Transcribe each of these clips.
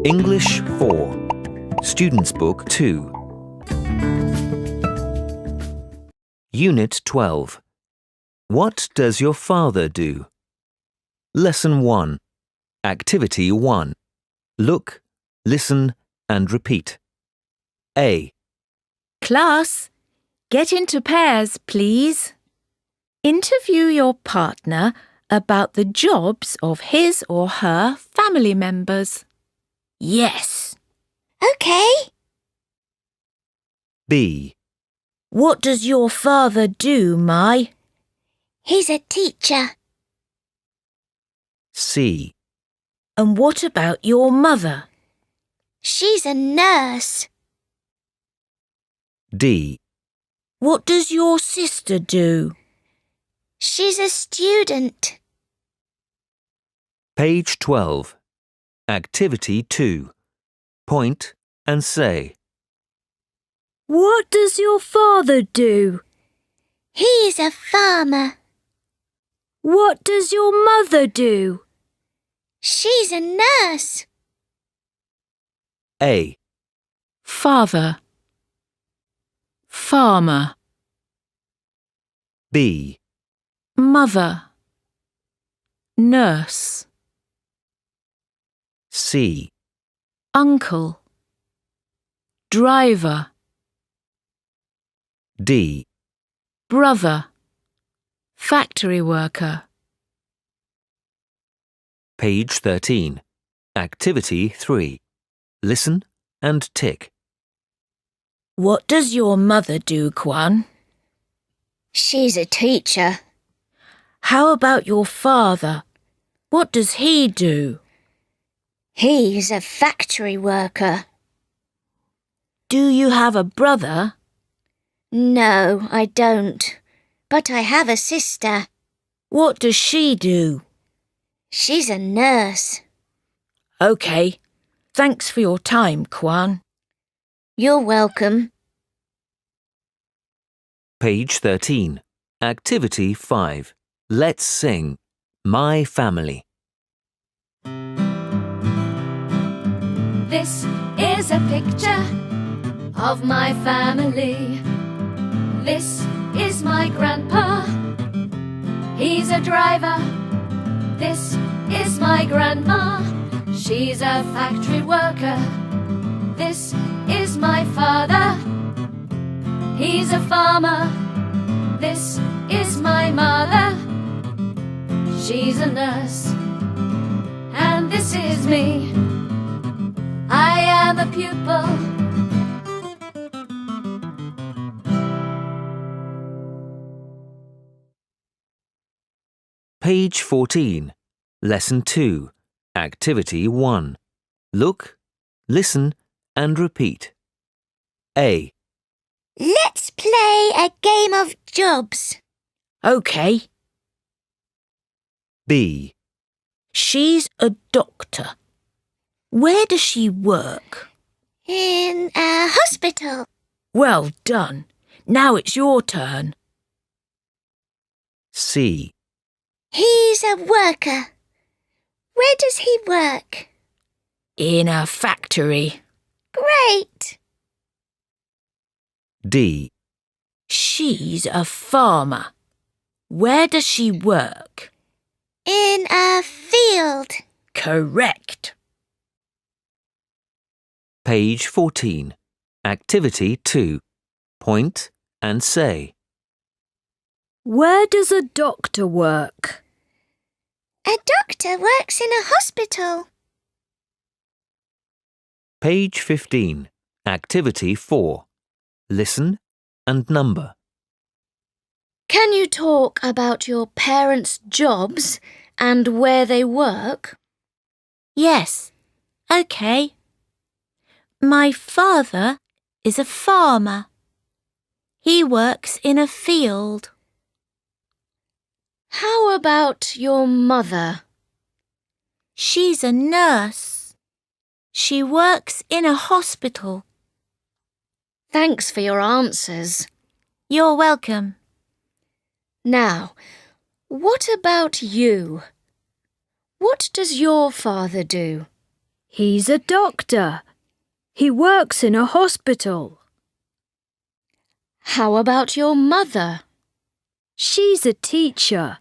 English 4, Students' Book 2. Unit 12. What does your father do? Lesson 1. Activity 1. Look, listen and repeat. A. Class, get into pairs, please. Interview your partner about the jobs of his or her family members. Yes. OK. B. What does your father do, Mai? He's a teacher. C. And what about your mother? She's a nurse. D. What does your sister do? She's a student. Page 12. Activity 2. Point and say. What does your father do? He's a farmer. What does your mother do? She's a nurse. A. Father. Farmer. B. Mother. Nurse. C. Uncle. Driver. D. Brother. Factory worker. Page 13. Activity 3. Listen and tick. What does your mother do, Kwan? She's a teacher. How about your father? What does he do? He's a factory worker. Do you have a brother? No, I don't. But I have a sister. What does she do? She's a nurse. OK. Thanks for your time, Kwan. You're welcome. Page 13. Activity 5. Let's sing. My family. This is a picture of my family. This is my grandpa. He's a driver. This is my grandma. She's a factory worker. This is my father. He's a farmer. This is my mother. She's a nurse. And this is me. I am a pupil. Page 14. Lesson 2. Activity 1. Look, listen and repeat. A. Let's play a game of jobs. OK. B. She's a doctor. Where does she work? In a hospital. Well done. Now it's your turn. C. He's a worker. Where does he work? In a factory. Great. D. She's a farmer. Where does she work? In a field. Correct. Page 14. Activity 2. Point and say. Where does a doctor work? A doctor works in a hospital. Page 15. Activity 4. Listen and number. Can you talk about your parents' jobs and where they work? Yes. OK. My father is a farmer. He works in a field. How about your mother? She's a nurse. She works in a hospital. Thanks for your answers. You're welcome. Now, what about you? What does your father do? He's a doctor. He works in a hospital. How about your mother? She's a teacher.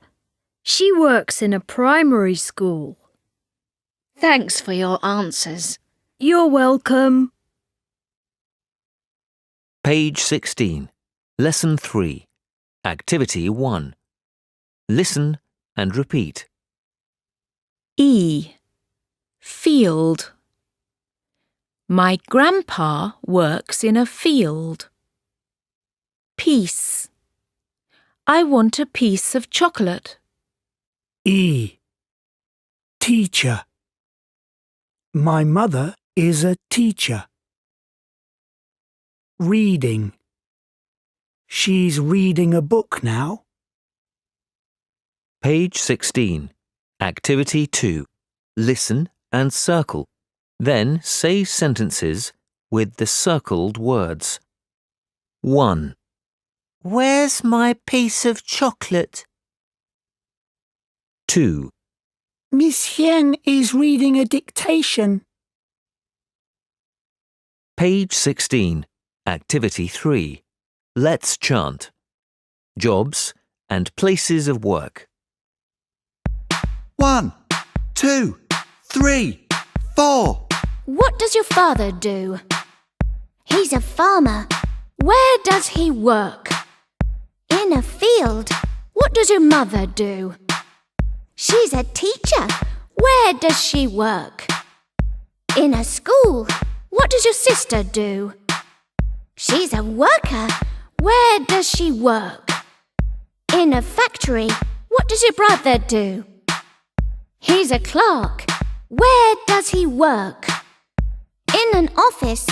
She works in a primary school. Thanks for your answers. You're welcome. Page 16. Lesson 3. Activity 1. Listen and repeat. E. Field. My grandpa works in a field. Piece. I want a piece of chocolate. E. Teacher. My mother is a teacher. Reading. She's reading a book now. Page 16. Activity 2. Listen and circle. Then say sentences with the circled words. 1. Where's my piece of chocolate? 2. Miss Hien is reading a dictation. Page 16. Activity 3. Let's chant. Jobs and places of work. 1, 2, 3, 4. What does your father do? He's a farmer. Where does he work? In a field. What does your mother do? She's a teacher. Where does she work? In a school. What does your sister do? She's a worker. Where does she work? In a factory. What does your brother do? He's a clerk. Where does he work? In an office.